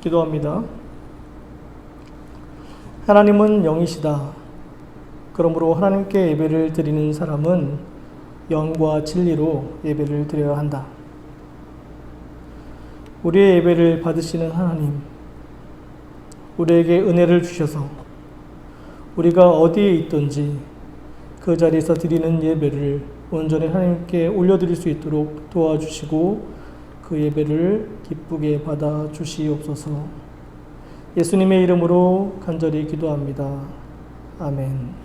기도합니다. 하나님은 영이시다. 그러므로 하나님께 예배를 드리는 사람은 영과 진리로 예배를 드려야 한다. 우리의 예배를 받으시는 하나님, 우리에게 은혜를 주셔서 우리가 어디에 있든지 그 자리에서 드리는 예배를 온전히 하나님께 올려드릴 수 있도록 도와주시고 그 예배를 기쁘게 받아 주시옵소서. 예수님의 이름으로 간절히 기도합니다. 아멘.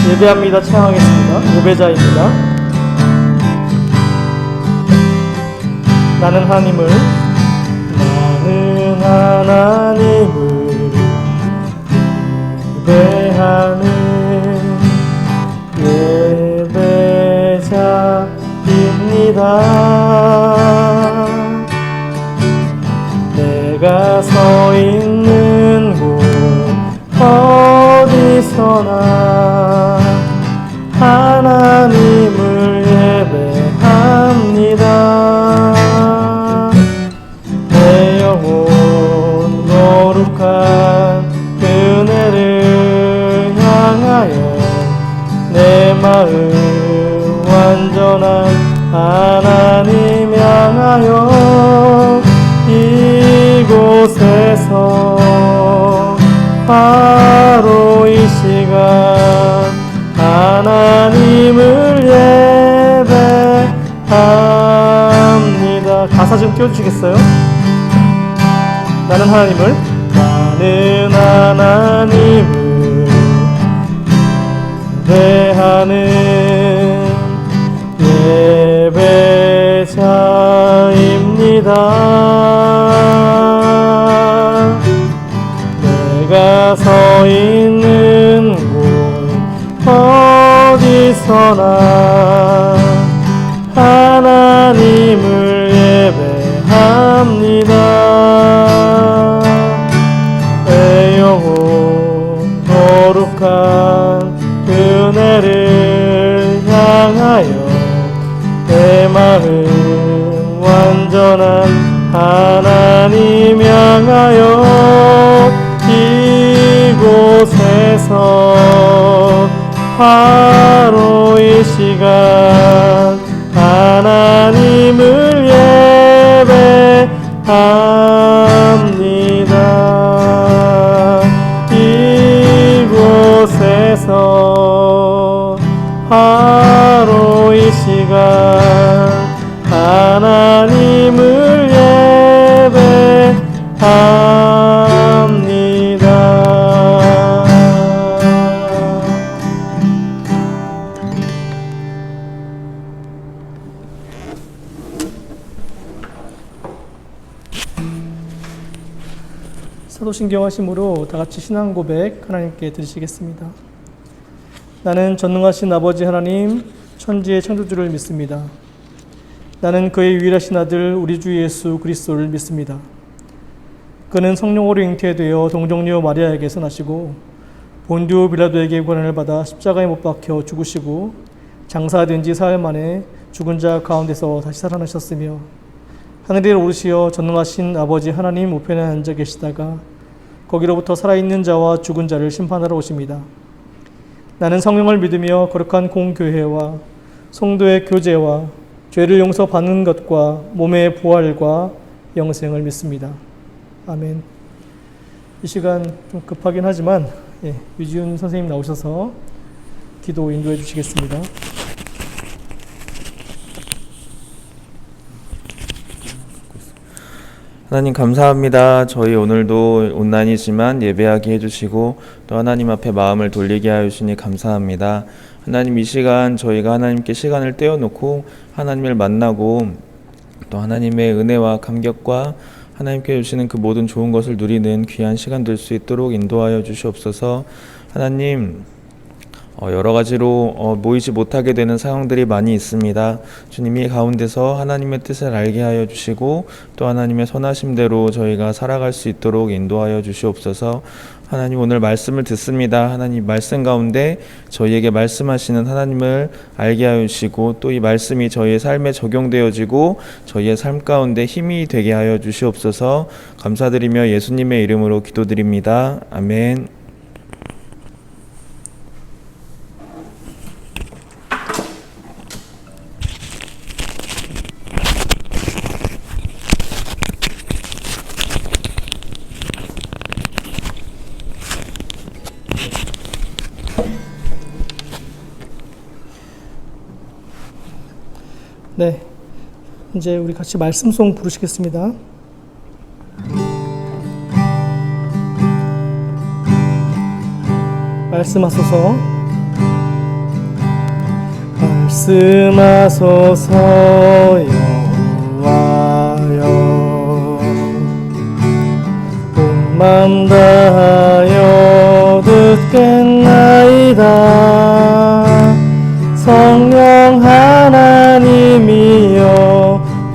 예배합니다. 찬양하겠습니다. 예배자입니다. 나는 하나님을 예배하는 예배자입니다. 내가 서 있는 곳 어디서나 하나님을 예배합니다. 내 영혼 거룩한 그네를 향하여 내 마음 완전한 하나님 향하여 이곳에서 바로 이 시간 하나님을 예배합니다. 가사 좀 띄워주시겠어요? 나는 하나님을 예배하는 예배자입니다. 내가 서 있는 곳 어디서나 하나님을 예배합니다. 내 영혼 거룩한 그네를 향하여 내 마음 완전한 하나님 향하여 이곳에서 바로 이 시간 하나님을 예배합니다. 이곳에서 바로 이 시간 하나님을 예배합니다. 사도신경 하심으로 다 같이 신앙 고백 하나님께 드리시겠습니다. 나는 전능하신 아버지 하나님, 천지의 창조주를 믿습니다. 나는 그의 유일하신 아들 우리 주 예수 그리스도를 믿습니다. 그는 성령으로 잉태되어 동정녀 마리아에게서 나시고 본디오 빌라도에게 고난을 받아 십자가에 못 박혀 죽으시고 장사된 지 사흘 만에 죽은 자 가운데서 다시 살아나셨으며 하늘에 오르시어 전능하신 아버지 하나님 우편에 앉아 계시다가 거기로부터 살아있는 자와 죽은 자를 심판하러 오십니다. 나는 성령을 믿으며 거룩한 공교회와 성도의 교제와 죄를 용서받는 것과 몸의 부활과 영생을 믿습니다. 아멘. 이 시간 좀 급하긴 하지만 유지훈 선생님 나오셔서 기도 인도해 주시겠습니다. 하나님 감사합니다. 저희 오늘도 온난이지만 예배하게 해주시고 또 하나님 앞에 마음을 돌리게 하여 주시니 감사합니다. 하나님 이 시간 저희가 하나님께 시간을 떼어놓고 하나님을 만나고 또 하나님의 은혜와 감격과 하나님께 주시는 그 모든 좋은 것을 누리는 귀한 시간 될 수 있도록 인도하여 주시옵소서. 하나님 여러 가지로 모이지 못하게 되는 상황들이 많이 있습니다. 주님이 가운데서 하나님의 뜻을 알게 하여 주시고 또 하나님의 선하심대로 저희가 살아갈 수 있도록 인도하여 주시옵소서. 하나님 오늘 말씀을 듣습니다. 하나님 말씀 가운데 저희에게 말씀하시는 하나님을 알게 하여 주시고 또 이 말씀이 저희의 삶에 적용되어지고 저희의 삶 가운데 힘이 되게 하여 주시옵소서. 감사드리며 예수님의 이름으로 기도드립니다. 아멘. 네, 이제 우리 같이 말씀송 부르시겠습니다. 말씀하소서, 말씀하소서 여호와여, 온 마음 다하여 듣겠나이다. 성령 하나님이여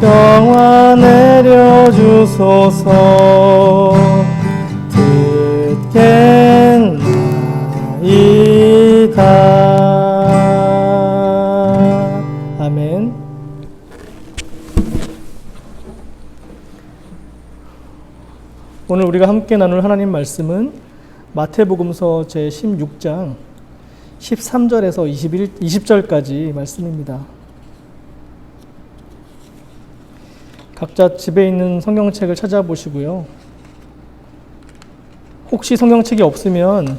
평화 내려주소서. 듣겠나이다. 아멘. 오늘 우리가 함께 나눌 하나님 말씀은 마태복음서 제16장 13절에서 20절까지 말씀입니다. 각자 집에 있는 성경책을 찾아보시고요. 혹시 성경책이 없으면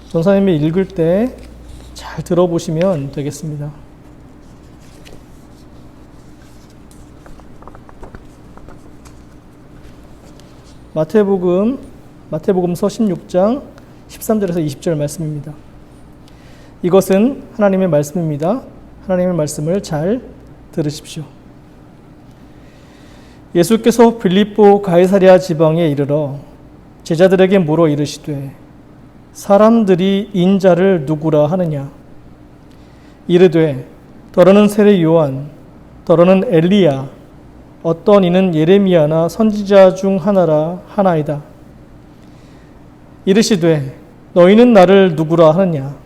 전사님이 읽을 때 잘 들어보시면 되겠습니다. 마태복음서 16장 13절에서 20절 말씀입니다. 이것은 하나님의 말씀입니다. 하나님의 말씀을 잘 들으십시오. 예수께서 빌립보 가이사랴 지방에 이르러 제자들에게 물어 이르시되 사람들이 인자를 누구라 하느냐? 이르되 더러는 세례 요한, 더러는 엘리야, 어떤 이는 예레미야나 선지자 중 하나라 하나이다. 이르시되 너희는 나를 누구라 하느냐?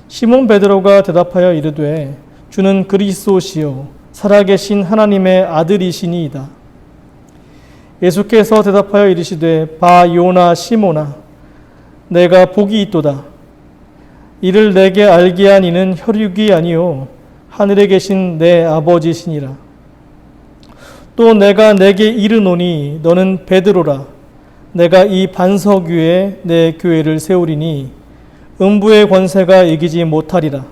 시몬 베드로가 대답하여 이르되 주는 그리스도시요 살아계신 하나님의 아들이시니이다. 예수께서 대답하여 이르시되 바 요나 시몬아 내가 복이 있도다. 이를 내게 알게 한 이는 혈육이 아니요 하늘에 계신 내 아버지시니라. 또 내가 내게 이르노니 너는 베드로라. 내가 이 반석 위에 내 교회를 세우리니 음부의 권세가 이기지 못하리라.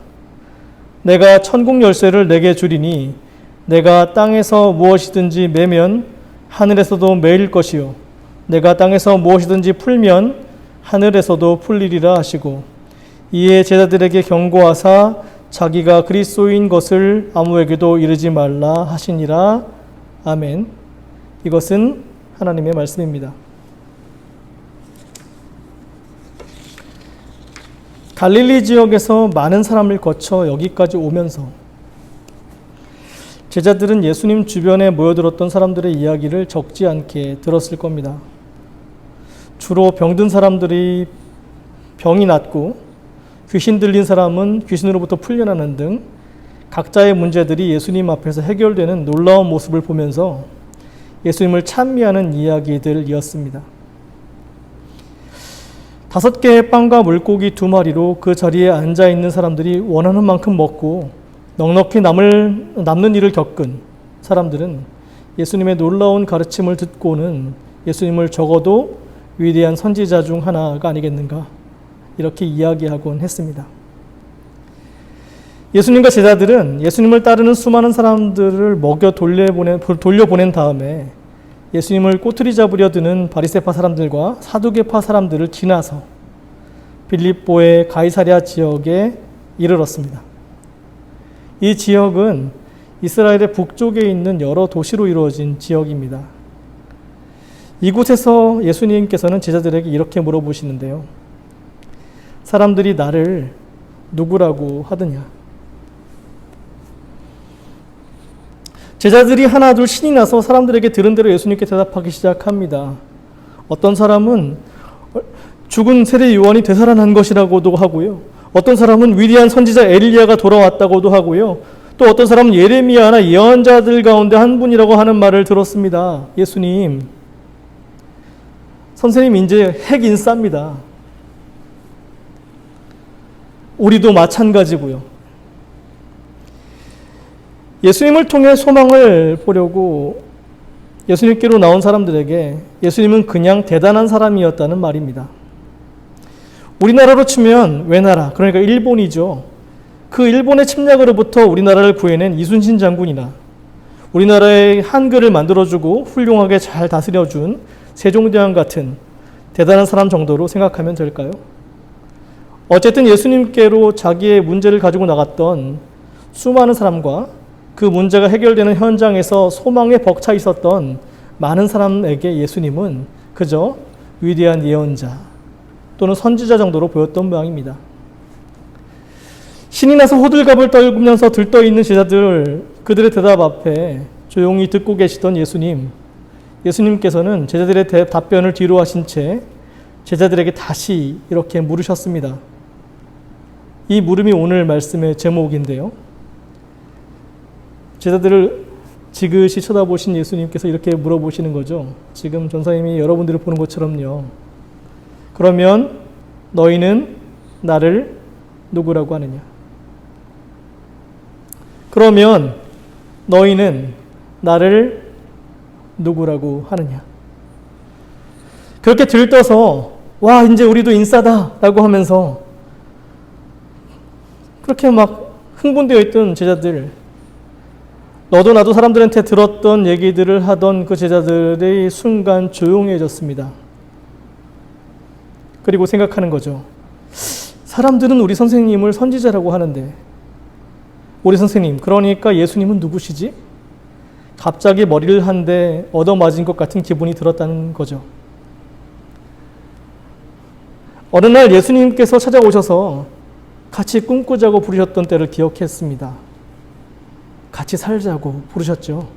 내가 천국 열쇠를 내게 주리니 내가 땅에서 무엇이든지 매면 하늘에서도 매일 것이요 내가 땅에서 무엇이든지 풀면 하늘에서도 풀리리라 하시고 이에 제자들에게 경고하사 자기가 그리스도인 것을 아무에게도 이르지 말라 하시니라. 아멘. 이것은 하나님의 말씀입니다. 갈릴리 지역에서 많은 사람을 거쳐 여기까지 오면서 제자들은 예수님 주변에 모여들었던 사람들의 이야기를 적지 않게 들었을 겁니다. 주로 병든 사람들이 병이 낫고 귀신 들린 사람은 귀신으로부터 풀려나는 등 각자의 문제들이 예수님 앞에서 해결되는 놀라운 모습을 보면서 예수님을 찬미하는 이야기들이었습니다. 5개의 빵과 물고기 2마리로 그 자리에 앉아있는 사람들이 원하는 만큼 먹고 넉넉히 남는 일을 겪은 사람들은 예수님의 놀라운 가르침을 듣고는 예수님을 적어도 위대한 선지자 중 하나가 아니겠는가 이렇게 이야기하곤 했습니다. 예수님과 제자들은 예수님을 따르는 수많은 사람들을 먹여 돌려보낸 다음에 예수님을 꼬투리 잡으려 드는 바리새파 사람들과 사두개파 사람들을 지나서 빌립보의 가이사랴 지역에 이르렀습니다. 이 지역은 이스라엘의 북쪽에 있는 여러 도시로 이루어진 지역입니다. 이곳에서 예수님께서는 제자들에게 이렇게 물어보시는데요. 사람들이 나를 누구라고 하느냐? 제자들이 하나둘 신이 나서 사람들에게 들은 대로 예수님께 대답하기 시작합니다. 어떤 사람은 죽은 세례 요한이 되살아난 것이라고도 하고요. 어떤 사람은 위대한 선지자 엘리야가 돌아왔다고도 하고요. 또 어떤 사람은 예레미야나 예언자들 가운데 한 분이라고 하는 말을 들었습니다. 예수님, 선생님 이제 핵인싸입니다. 우리도 마찬가지고요. 예수님을 통해 소망을 보려고 예수님께로 나온 사람들에게 예수님은 그냥 대단한 사람이었다는 말입니다. 우리나라로 치면 외나라, 그러니까 일본이죠. 그 일본의 침략으로부터 우리나라를 구해낸 이순신 장군이나 우리나라의 한글을 만들어주고 훌륭하게 잘 다스려준 세종대왕 같은 대단한 사람 정도로 생각하면 될까요? 어쨌든 예수님께로 자기의 문제를 가지고 나갔던 수많은 사람과 그 문제가 해결되는 현장에서 소망에 벅차 있었던 많은 사람에게 예수님은 그저 위대한 예언자 또는 선지자 정도로 보였던 모양입니다. 신이 나서 호들갑을 떨면서 들떠있는 제자들, 그들의 대답 앞에 조용히 듣고 계시던 예수님께서는 제자들의 답변을 뒤로 하신 채 제자들에게 다시 이렇게 물으셨습니다. 이 물음이 오늘 말씀의 제목인데요. 제자들을 지그시 쳐다보신 예수님께서 이렇게 물어보시는 거죠. 지금 전사님이 여러분들을 보는 것처럼요. 그러면 너희는 나를 누구라고 하느냐? 그러면 너희는 나를 누구라고 하느냐? 그렇게 들떠서 와 이제 우리도 인싸다 라고 하면서 그렇게 막 흥분되어 있던 제자들, 너도 나도 사람들한테 들었던 얘기들을 하던 그 제자들의 순간 조용해졌습니다. 그리고 생각하는 거죠. 사람들은 우리 선생님을 선지자라고 하는데 우리 선생님, 그러니까 예수님은 누구시지? 갑자기 머리를 한 대 얻어맞은 것 같은 기분이 들었다는 거죠. 어느 날 예수님께서 찾아오셔서 같이 꿈꾸자고 부르셨던 때를 기억했습니다. 같이 살자고 부르셨죠.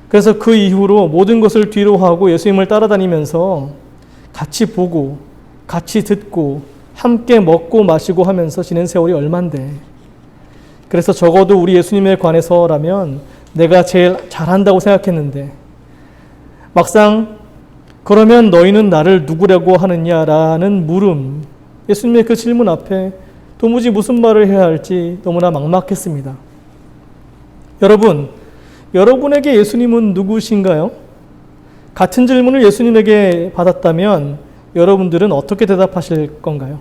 그래서 그 이후로 모든 것을 뒤로 하고 예수님을 따라다니면서 같이 보고 같이 듣고 함께 먹고 마시고 하면서 지낸 세월이 얼만데, 그래서 적어도 우리 예수님에 관해서라면 내가 제일 잘한다고 생각했는데 막상 그러면 너희는 나를 누구라고 하느냐라는 물음, 예수님의 그 질문 앞에 도무지 무슨 말을 해야 할지 너무나 막막했습니다. 여러분, 여러분에게 예수님은 누구신가요? 같은 질문을 예수님에게 받았다면 여러분들은 어떻게 대답하실 건가요?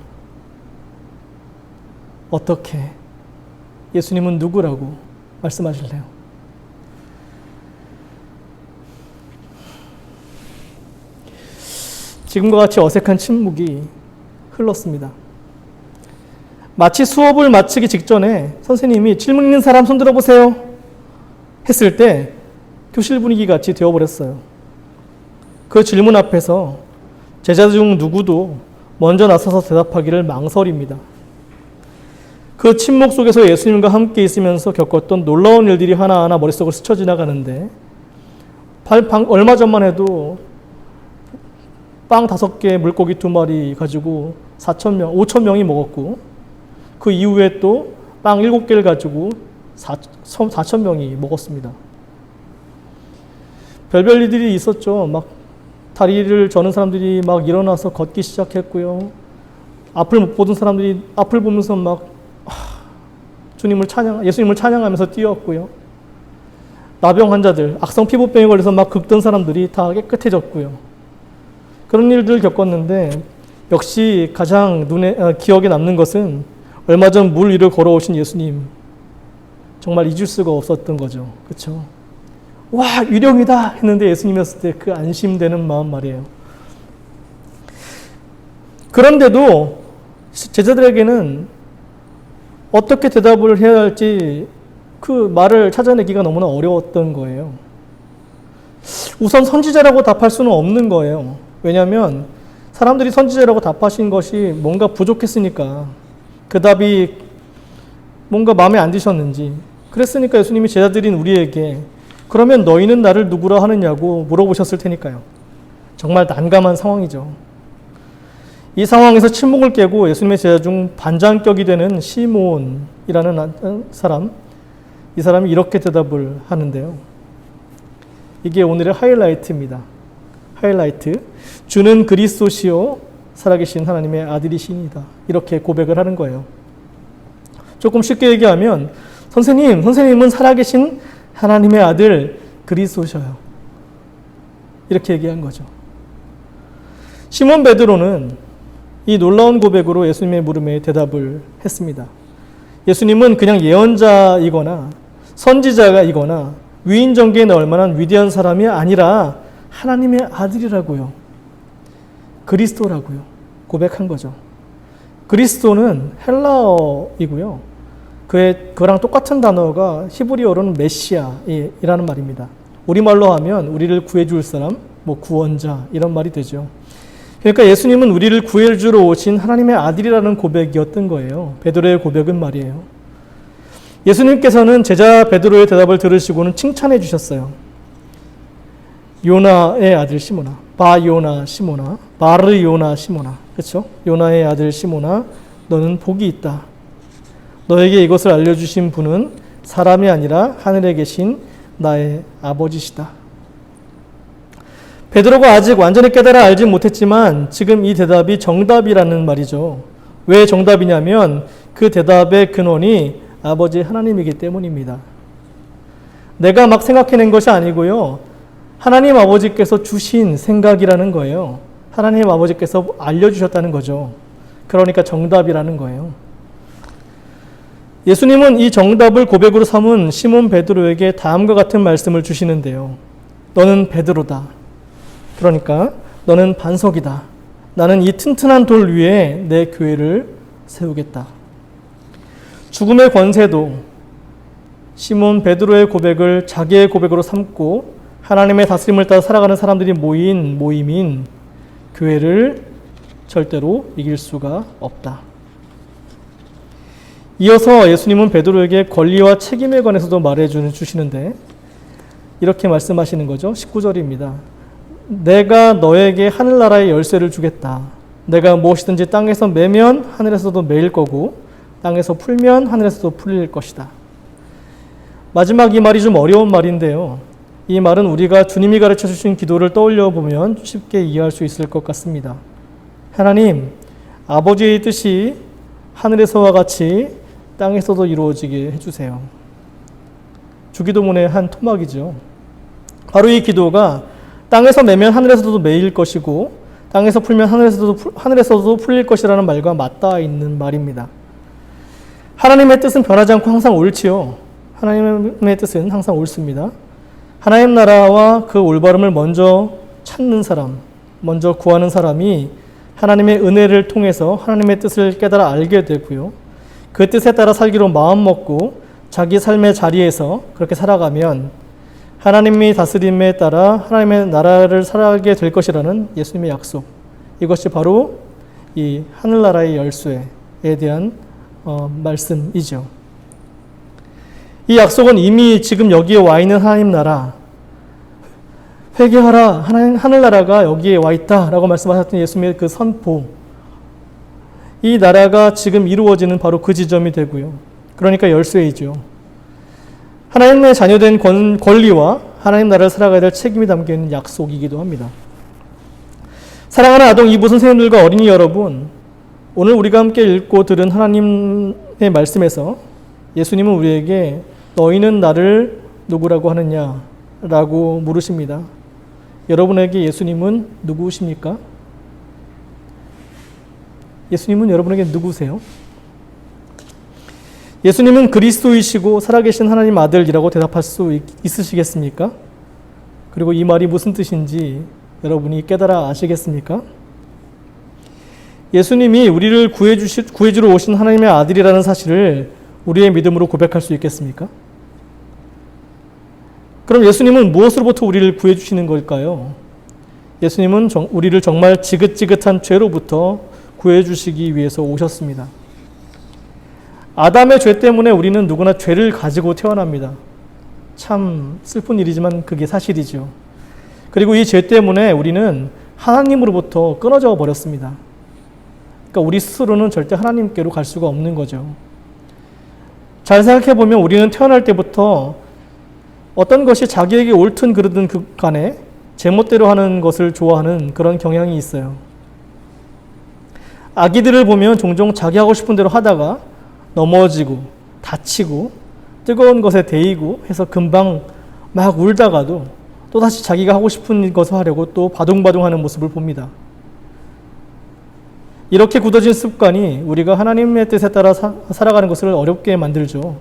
어떻게? 예수님은 누구라고 말씀하실래요? 지금과 같이 어색한 침묵이 흘렀습니다. 마치 수업을 마치기 직전에 선생님이 질문 있는 사람 손 들어보세요 했을 때 교실 분위기 같이 되어버렸어요. 그 질문 앞에서 제자 중 누구도 먼저 나서서 대답하기를 망설입니다. 그 침묵 속에서 예수님과 함께 있으면서 겪었던 놀라운 일들이 하나하나 머릿속을 스쳐 지나가는데 얼마 전만 해도 빵 5개, 물고기 2마리 가지고 5,000명이 먹었고, 그 이후에 또 빵 7개를 가지고 4,000명이 먹었습니다. 별별 일들이 있었죠. 막 다리를 저는 사람들이 막 일어나서 걷기 시작했고요. 앞을 못 보던 사람들이 앞을 보면서 막 예수님을 찬양하면서 뛰었고요. 나병 환자들, 악성 피부병에 걸려서 막 긁던 사람들이 다 깨끗해졌고요. 그런 일들을 겪었는데 역시 가장 기억에 남는 것은 얼마 전 물 위를 걸어오신 예수님, 정말 잊을 수가 없었던 거죠. 그렇죠? 와, 유령이다 했는데 예수님이었을 때 그 안심되는 마음 말이에요. 그런데도 제자들에게는 어떻게 대답을 해야 할지 그 말을 찾아내기가 너무나 어려웠던 거예요. 우선 선지자라고 답할 수는 없는 거예요. 왜냐하면 사람들이 선지자라고 답하신 것이 뭔가 부족했으니까, 그 답이 뭔가 마음에 안 드셨는지, 그랬으니까 예수님이 제자들인 우리에게 그러면 너희는 나를 누구라 하느냐고 물어보셨을 테니까요. 정말 난감한 상황이죠. 이 상황에서 침묵을 깨고 예수님의 제자 중 반장격이 되는 시몬이라는 사람, 이 사람이 이렇게 대답을 하는데요. 이게 오늘의 하이라이트입니다. 하이라이트. 주는 그리스도시요 살아계신 하나님의 아들이시니이다. 이렇게 고백을 하는 거예요. 조금 쉽게 얘기하면 선생님은 살아계신 하나님의 아들 그리스도셔요. 이렇게 얘기한 거죠. 시몬 베드로는 이 놀라운 고백으로 예수님의 물음에 대답을 했습니다. 예수님은 그냥 예언자이거나 선지자이거나 위인전개에 나올 만한 위대한 사람이 아니라 하나님의 아들이라고요. 그리스도라고요. 고백한 거죠. 그리스도는 헬라어이고요. 그랑 똑같은 단어가 히브리어로는 메시아이라는 말입니다. 우리말로 하면 우리를 구해줄 사람, 구원자 이런 말이 되죠. 그러니까 예수님은 우리를 구해주러 오신 하나님의 아들이라는 고백이었던 거예요. 베드로의 고백은 말이에요. 예수님께서는 제자 베드로의 대답을 들으시고는 칭찬해 주셨어요. 요나의 아들 시몬아, 바요나 시몬아, 바르요나 시몬아, 그렇죠? 요나의 아들 시몬아, 너는 복이 있다. 너에게 이것을 알려주신 분은 사람이 아니라 하늘에 계신 나의 아버지시다. 베드로가 아직 완전히 깨달아 알지 못했지만 지금 이 대답이 정답이라는 말이죠. 왜 정답이냐면 그 대답의 근원이 아버지 하나님이기 때문입니다. 내가 막 생각해낸 것이 아니고요. 하나님 아버지께서 주신 생각이라는 거예요. 하나님 아버지께서 알려주셨다는 거죠. 그러니까 정답이라는 거예요. 예수님은 이 정답을 고백으로 삼은 시몬 베드로에게 다음과 같은 말씀을 주시는데요. 너는 베드로다. 그러니까 너는 반석이다. 나는 이 튼튼한 돌 위에 내 교회를 세우겠다. 죽음의 권세도 시몬 베드로의 고백을 자기의 고백으로 삼고 하나님의 다스림을 따라 살아가는 사람들이 모인 모임인 교회를 절대로 이길 수가 없다. 이어서 예수님은 베드로에게 권리와 책임에 관해서도 말해주시는데 이렇게 말씀하시는 거죠. 19절입니다. 내가 너에게 하늘나라의 열쇠를 주겠다. 내가 무엇이든지 땅에서 매면 하늘에서도 매일 거고 땅에서 풀면 하늘에서도 풀릴 것이다. 마지막 이 말이 좀 어려운 말인데요. 이 말은 우리가 주님이 가르쳐 주신 기도를 떠올려 보면 쉽게 이해할 수 있을 것 같습니다. 하나님, 아버지의 뜻이 하늘에서와 같이 땅에서도 이루어지게 해주세요. 주기도문의 한 토막이죠. 바로 이 기도가 땅에서 매면 하늘에서도 매일 것이고 땅에서 풀면 하늘에서도 풀릴 것이라는 말과 맞닿아 있는 말입니다. 하나님의 뜻은 변하지 않고 항상 옳지요. 하나님의 뜻은 항상 옳습니다. 하나님 나라와 그 올바름을 먼저 찾는 사람, 먼저 구하는 사람이 하나님의 은혜를 통해서 하나님의 뜻을 깨달아 알게 되고요. 그 뜻에 따라 살기로 마음먹고 자기 삶의 자리에서 그렇게 살아가면 하나님의 다스림에 따라 하나님의 나라를 살아가게 될 것이라는 예수님의 약속. 이것이 바로 이 하늘나라의 열쇠에 대한 말씀이죠. 이 약속은 이미 지금 여기에 와 있는 하나님 나라, 회개하라, 하늘나라가 여기에 와 있다라고 말씀하셨던 예수님의 그 선포, 이 나라가 지금 이루어지는 바로 그 지점이 되고요. 그러니까 열쇠이죠. 하나님의 자녀된 권리와 하나님 나라를 살아가야 될 책임이 담겨있는 약속이기도 합니다. 사랑하는 아동 이부 선생님들과 어린이 여러분, 오늘 우리가 함께 읽고 들은 하나님의 말씀에서 예수님은 우리에게 너희는 나를 누구라고 하느냐 라고 물으십니다. 여러분에게 예수님은 누구십니까? 예수님은 여러분에게 누구세요? 예수님은 그리스도이시고 살아계신 하나님 아들이라고 대답할 수 있으시겠습니까? 그리고 이 말이 무슨 뜻인지 여러분이 깨달아 아시겠습니까? 예수님이 우리를 구해주러 오신 하나님의 아들이라는 사실을 우리의 믿음으로 고백할 수 있겠습니까? 그럼 예수님은 무엇으로부터 우리를 구해주시는 걸까요? 예수님은 우리를 정말 지긋지긋한 죄로부터 구해주시기 위해서 오셨습니다. 아담의 죄 때문에 우리는 누구나 죄를 가지고 태어납니다. 참 슬픈 일이지만 그게 사실이죠. 그리고 이 죄 때문에 우리는 하나님으로부터 끊어져 버렸습니다. 그러니까 우리 스스로는 절대 하나님께로 갈 수가 없는 거죠. 잘 생각해 보면 우리는 태어날 때부터 어떤 것이 자기에게 옳든 그르든 간에 제멋대로 하는 것을 좋아하는 그런 경향이 있어요. 아기들을 보면 종종 자기 하고 싶은 대로 하다가 넘어지고 다치고 뜨거운 것에 데이고 해서 금방 막 울다가도 또다시 자기가 하고 싶은 것을 하려고 또 바둥바둥하는 모습을 봅니다. 이렇게 굳어진 습관이 우리가 하나님의 뜻에 따라 살아가는 것을 어렵게 만들죠.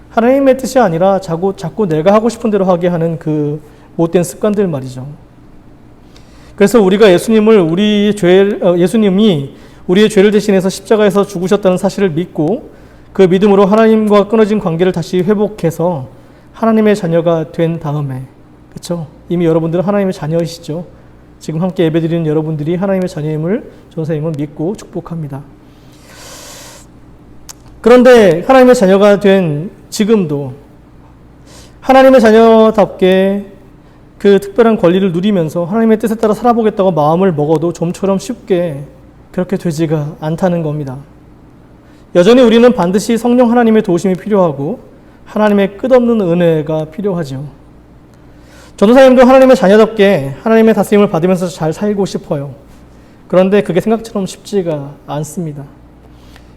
하나님의 뜻이 아니라 자꾸 내가 하고 싶은 대로 하게 하는 그 못된 습관들 말이죠. 그래서 우리가 예수님이 우리의 죄를 대신해서 십자가에서 죽으셨다는 사실을 믿고 그 믿음으로 하나님과 끊어진 관계를 다시 회복해서 하나님의 자녀가 된 다음에, 그렇죠? 이미 여러분들은 하나님의 자녀이시죠. 지금 함께 예배드리는 여러분들이 하나님의 자녀임을 전사님은 믿고 축복합니다. 그런데 하나님의 자녀가 된 지금도 하나님의 자녀답게 그 특별한 권리를 누리면서 하나님의 뜻에 따라 살아보겠다고 마음을 먹어도 좀처럼 쉽게 그렇게 되지가 않다는 겁니다. 여전히 우리는 반드시 성령 하나님의 도우심이 필요하고 하나님의 끝없는 은혜가 필요하죠. 전도사님도 하나님의 자녀답게 하나님의 다스림을 받으면서 잘 살고 싶어요. 그런데 그게 생각처럼 쉽지가 않습니다.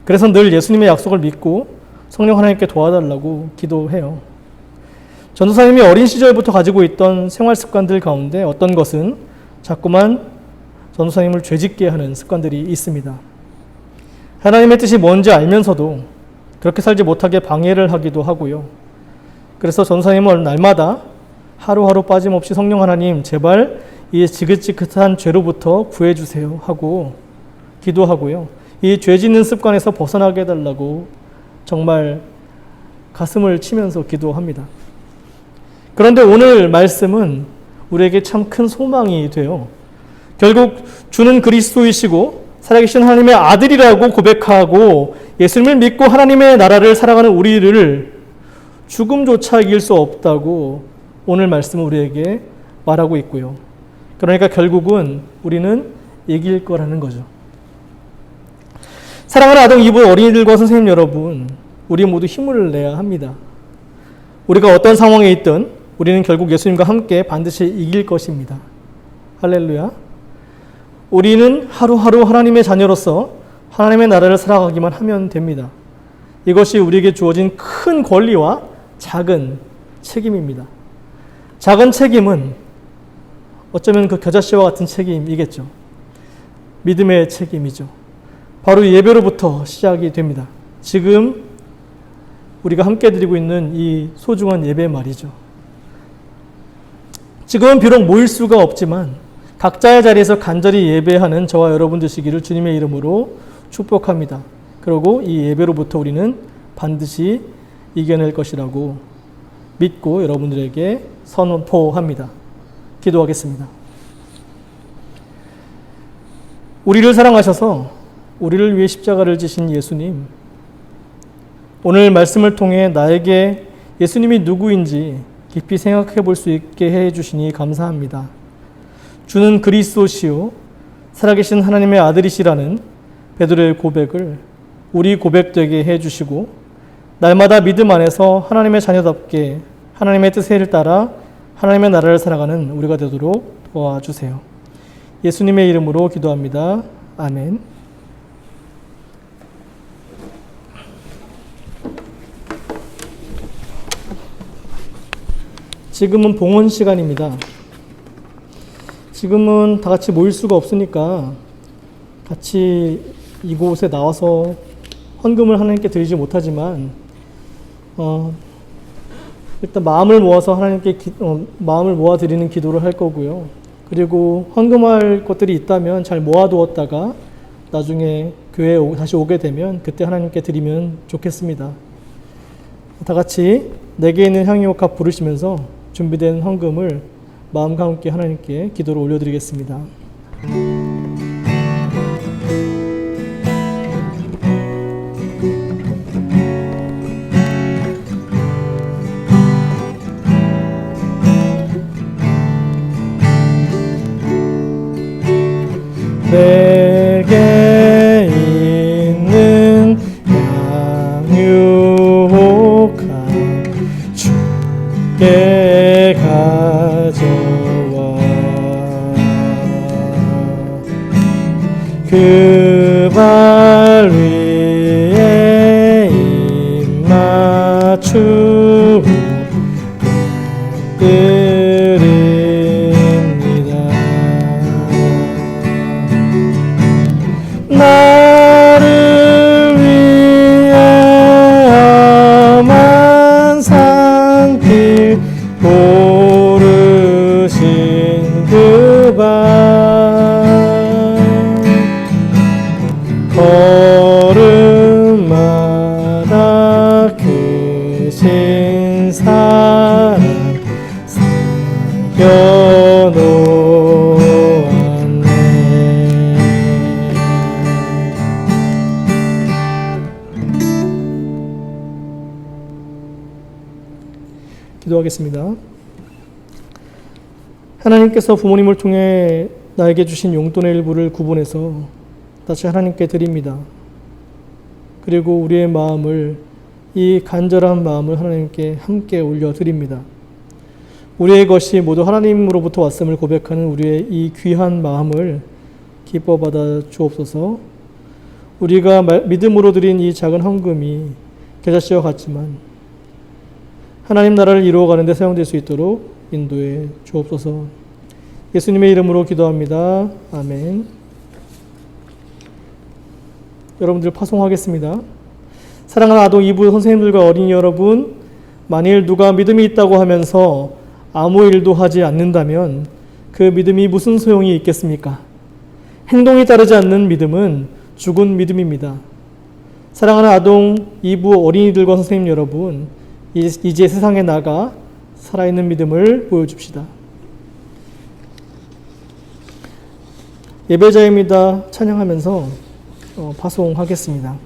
그래서 늘 예수님의 약속을 믿고 성령 하나님께 도와달라고 기도해요. 전도사님이 어린 시절부터 가지고 있던 생활 습관들 가운데 어떤 것은 자꾸만 전도사님을 죄짓게 하는 습관들이 있습니다. 하나님의 뜻이 뭔지 알면서도 그렇게 살지 못하게 방해를 하기도 하고요. 그래서 전도사님은 날마다 하루하루 빠짐없이 성령 하나님 제발 이 지긋지긋한 죄로부터 구해주세요 하고 기도하고요. 이 죄 짓는 습관에서 벗어나게 해달라고 정말 가슴을 치면서 기도합니다. 그런데 오늘 말씀은 우리에게 참 큰 소망이 돼요. 결국 주는 그리스도이시고 살아계신 하나님의 아들이라고 고백하고 예수님을 믿고 하나님의 나라를 살아가는 우리를 죽음조차 이길 수 없다고 오늘 말씀은 우리에게 말하고 있고요. 그러니까 결국은 우리는 이길 거라는 거죠. 사랑하는 아동 이브 어린이들과 선생님 여러분, 우리 모두 힘을 내야 합니다. 우리가 어떤 상황에 있든 우리는 결국 예수님과 함께 반드시 이길 것입니다. 할렐루야. 우리는 하루하루 하나님의 자녀로서 하나님의 나라를 살아가기만 하면 됩니다. 이것이 우리에게 주어진 큰 권리와 작은 책임입니다. 작은 책임은 어쩌면 그 겨자씨와 같은 책임이겠죠. 믿음의 책임이죠. 바로 예배로부터 시작이 됩니다. 지금 우리가 함께 드리고 있는 이 소중한 예배 말이죠. 지금은 비록 모일 수가 없지만 각자의 자리에서 간절히 예배하는 저와 여러분 되시기를 주님의 이름으로 축복합니다. 그리고 이 예배로부터 우리는 반드시 이겨낼 것이라고 믿고 여러분들에게 선포합니다. 기도하겠습니다. 우리를 사랑하셔서 우리를 위해 십자가를 지신 예수님, 오늘 말씀을 통해 나에게 예수님이 누구인지 깊이 생각해 볼 수 있게 해 주시니 감사합니다. 주는 그리스도시요 살아계신 하나님의 아들이시라는 베드로의 고백을 우리 고백되게 해 주시고 날마다 믿음 안에서 하나님의 자녀답게 하나님의 뜻을 따라 하나님의 나라를 살아가는 우리가 되도록 도와주세요. 예수님의 이름으로 기도합니다. 아멘. 지금은 봉헌 시간입니다. 지금은 다 같이 모일 수가 없으니까 같이 이곳에 나와서 헌금을 하나님께 드리지 못하지만 일단 마음을 모아서 하나님께 마음을 모아 드리는 기도를 할 거고요. 그리고 헌금할 것들이 있다면 잘 모아두었다가 나중에 교회에 다시 오게 되면 그때 하나님께 드리면 좋겠습니다. 다 같이 내게 있는 향유와 값 부르시면서 준비된 헌금을 마음과 함께 하나님께 기도를 올려드리겠습니다. 내게 기도하겠습니다. 하나님께서 부모님을 통해 나에게 주신 용돈의 일부를 구분해서 다시 하나님께 드립니다. 그리고 우리의 마음을, 이 간절한 마음을 하나님께 함께 올려드립니다. 우리의 것이 모두 하나님으로부터 왔음을 고백하는 우리의 이 귀한 마음을 기뻐 받아 주옵소서. 우리가 믿음으로 드린 이 작은 헌금이 겨자씨와 같지만 하나님 나라를 이루어가는 데 사용될 수 있도록 인도해 주옵소서. 예수님의 이름으로 기도합니다. 아멘. 여러분들 파송하겠습니다. 사랑하는 아동 2부 선생님들과 어린이 여러분, 만일 누가 믿음이 있다고 하면서 아무 일도 하지 않는다면 그 믿음이 무슨 소용이 있겠습니까? 행동이 따르지 않는 믿음은 죽은 믿음입니다. 사랑하는 아동 2부 어린이들과 선생님 여러분, 이제 세상에 나가 살아있는 믿음을 보여줍시다. 예배자입니다. 찬양하면서 파송하겠습니다.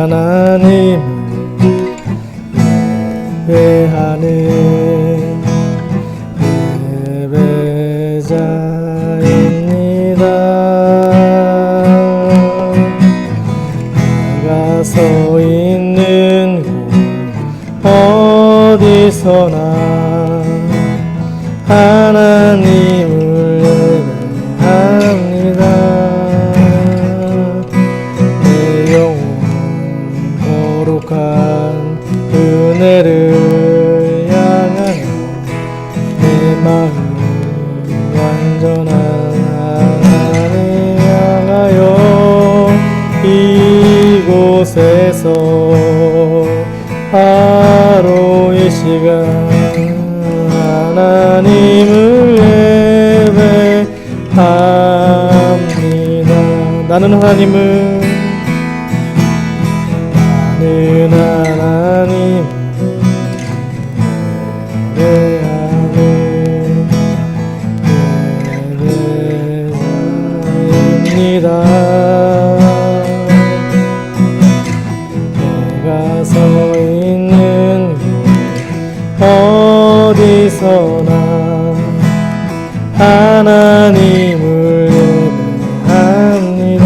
나는 하나님을 예배하는 예배자입니다. 내가 서 있는 곳 어디서나 하나님을 예배합니다. 내 영혼 거룩한 은혜를 향하여 내 마음 완전한 하나님 향하여 이곳에서 바로 이 시간 하나님을 예배합니다. 나는 하나님을 예배하는 예배자입니다. 내가 서 있는 곳 어디서나 하나님을 예배합니다.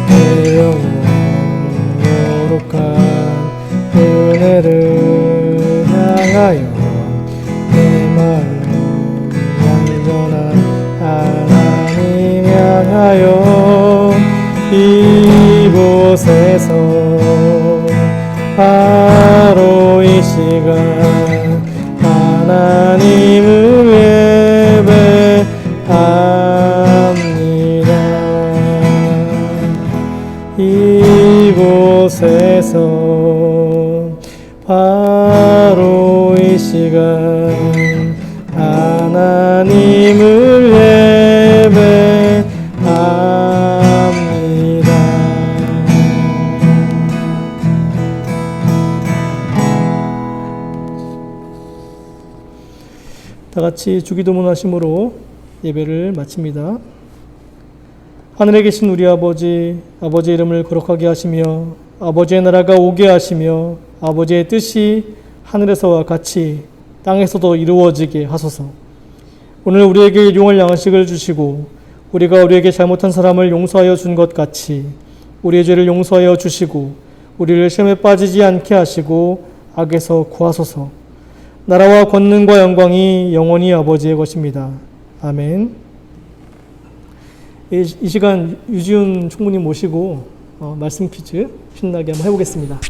내 영혼 거룩한 은혜를 향하여 내 마음 완전한 하나님 향하여 이곳에서 바로 이 시간 하나님을 예배합니다. 이곳에서 바로 이 시간 하나님을 예배합니다. 다 같이 주기도문 하심으로 예배를 마칩니다. 하늘에 계신 우리 아버지, 아버지의 이름을 거룩하게 하시며 아버지의 나라가 오게 하시며 아버지의 뜻이 하늘에서와 같이 땅에서도 이루어지게 하소서. 오늘 우리에게 일용할 양식을 주시고 우리가 우리에게 잘못한 사람을 용서하여 준 것 같이 우리의 죄를 용서하여 주시고 우리를 시험에 빠지지 않게 하시고 악에서 구하소서. 나라와 권능과 영광이 영원히 아버지의 것입니다. 아멘. 이 시간 유지훈 총무님 모시고 말씀 퀴즈 신나게 한번 해보겠습니다.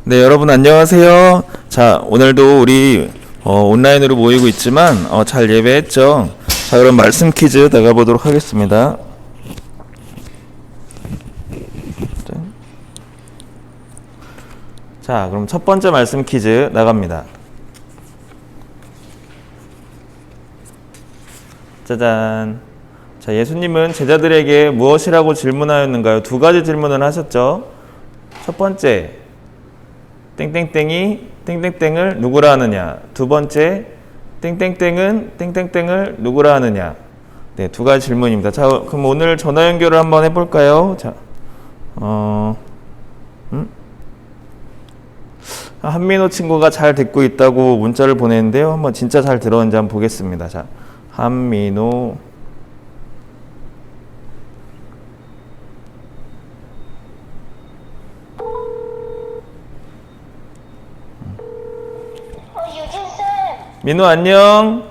네, 여러분 안녕하세요. 자, 오늘도 우리 온라인으로 모이고 있지만 잘 예배했죠? 자, 그럼 말씀 퀴즈 나가보도록 하겠습니다. 자, 그럼 첫 번째 말씀 퀴즈 나갑니다. 짜잔. 자, 예수님은 제자들에게 무엇이라고 질문하였는가요? 두 가지 질문을 하셨죠. 첫 번째, 땡땡땡이 땡땡땡을 누구라 하느냐. 두 번째, 땡땡땡은 땡땡땡을 누구라 하느냐. 네, 두 가지 질문입니다. 자, 그럼 오늘 전화 연결을 한번 해볼까요? 자, 한민호 친구가 잘 듣고 있다고 문자를 보냈는데요. 한번 진짜 잘 들었는지 한번 보겠습니다. 자, 한민호. 유진쌤. 민호 안녕.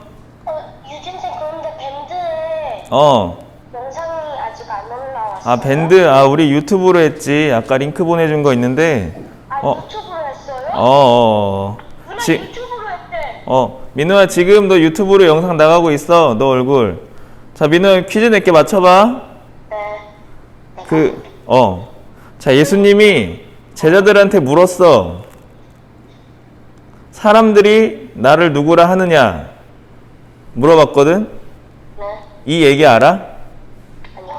유진쌤 그런데 밴드에 어. 영상이 아직 안 올라왔어요. 아, 밴드. 아, 우리 유튜브로 했지. 아까 링크 보내준 거 있는데. 유튜브로 했어요? 누나 지, 유튜브로 했대. 민호야, 지금 너 유튜브로 영상 나가고 있어. 너 얼굴. 자, 민호야, 퀴즈 낼게 맞춰봐. 네. 자, 예수님이 제자들한테 물었어. 사람들이 나를 누구라 하느냐? 물어봤거든? 네. 이 얘기 알아? 아니요.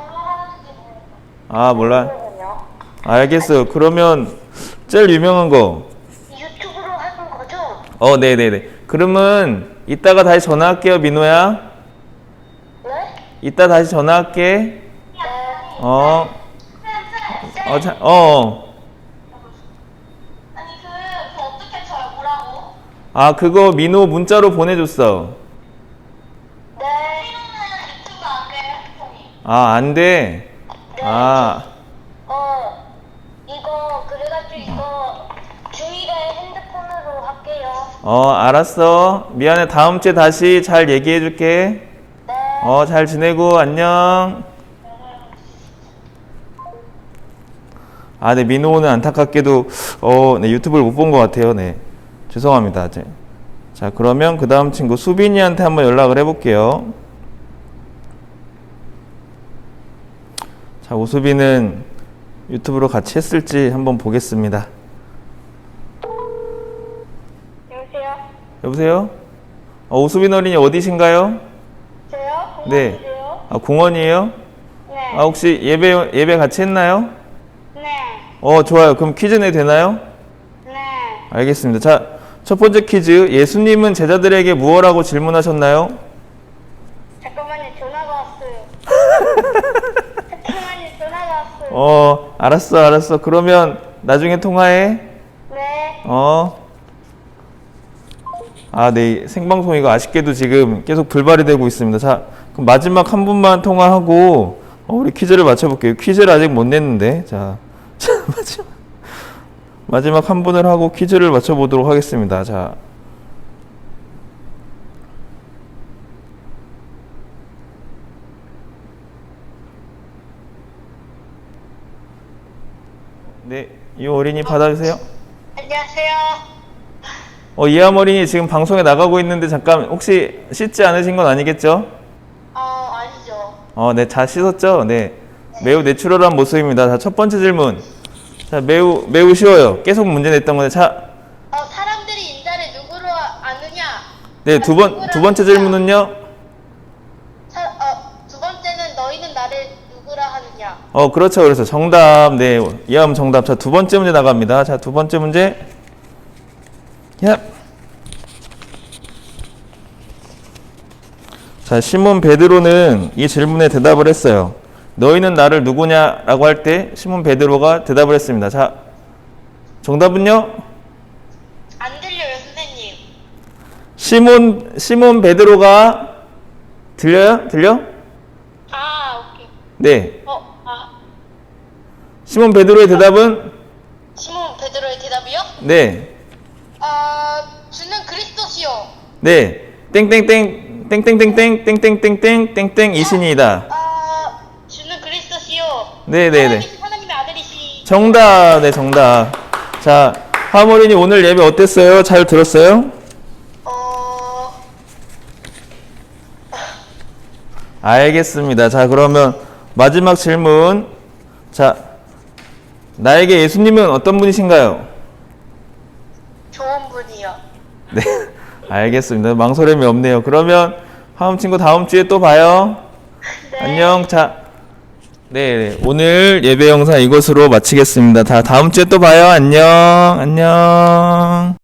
아, 몰라. 그러면요? 알겠어. 그러면 제일 유명한 거. 유튜브로 하는 거죠? 네네네. 그러면 이따가 다시 전화할게요, 민호야. 네? 이따 다시 전화할게. 네. 아니 그거 어떻게 쳐요? 뭐라고? 아, 그거 민호 문자로 보내줬어. 네. 유튜브 안 돼요, 핸드폰이. 아, 안 돼. 아, 이거 그래가지고 이거 주일에 핸드폰으로 할게요. 알았어. 미안해. 다음 주에 다시 잘 얘기해줄게. 네. 잘 지내고, 안녕. 아, 네, 민호는 안타깝게도, 네, 유튜브를 못 본 것 같아요. 네. 죄송합니다. 자, 그러면 그 다음 친구 수빈이한테 한번 연락을 해볼게요. 자, 오수빈은 유튜브로 같이 했을지 한번 보겠습니다. 여보세요? 여보세요? 오수빈 어린이 어디신가요? 저요? 네. 공원이세요? 아, 공원이에요? 네. 혹시 예배 같이 했나요? 네. 좋아요. 그럼 퀴즈 내도 되나요? 네. 알겠습니다. 자, 첫 번째 퀴즈. 예수님은 제자들에게 무엇라고 질문하셨나요? 잠깐만요. 전화가 왔어요. 잠깐만요. 전화가 왔어요. 알았어. 그러면 나중에 통화해. 네. 네. 생방송 이거 아쉽게도 지금 계속 불발이 되고 있습니다. 자, 그럼 마지막 한 분만 통화하고, 우리 퀴즈를 맞춰볼게요. 퀴즈를 아직 못 냈는데. 자, 마지막 한 분을 하고 퀴즈를 맞춰보도록 하겠습니다. 자. 네, 이 어린이 받아주세요. 안녕하세요. 이함 어린이 지금 방송에 나가고 있는데 잠깐 혹시 씻지 않으신 건 아니겠죠? 아니죠. 네, 잘 씻었죠? 네. 매우 내추럴한 모습입니다. 자, 첫 번째 질문. 자, 매우 쉬워요. 계속 문제 냈던 건데, 자. 사람들이 인자를 누구로 아느냐? 네, 두 번째 질문은요? 두 번째는 너희는 나를 누구라 하느냐? 그렇죠. 정답. 네, 이함 정답. 자, 두 번째 문제 나갑니다. 자, 두 번째 문제. 야. 자, 시몬 베드로는 이 질문에 대답을 했어요. 너희는 나를 누구냐라고 할 때 시몬 베드로가 대답을 했습니다. 자, 정답은요? 안 들려요, 선생님. 시몬 베드로가 들려요? 들려? 오케이. 네. 시몬 베드로의 대답은 시몬 베드로의 대답이요? 네. 주는 그리스도시요. 네. 땡땡땡 땡땡땡땡 땡땡땡땡 땡땡 이신이다. 주는 그리스도시요. 네네네. 하나님의 아들이시. 정답. 네, 정답. 자, 하모린이 오늘 예배 어땠어요? 잘 들었어요? 알겠습니다. 자, 그러면 마지막 질문. 자, 나에게 예수님은 어떤 분이신가요? 네, 알겠습니다. 망설임이 없네요. 그러면 화음 친구 다음 주에 또 봐요. 네. 안녕. 자, 네, 오늘 예배 영상 이것으로 마치겠습니다. 다음 주에 또 봐요. 안녕. 안녕.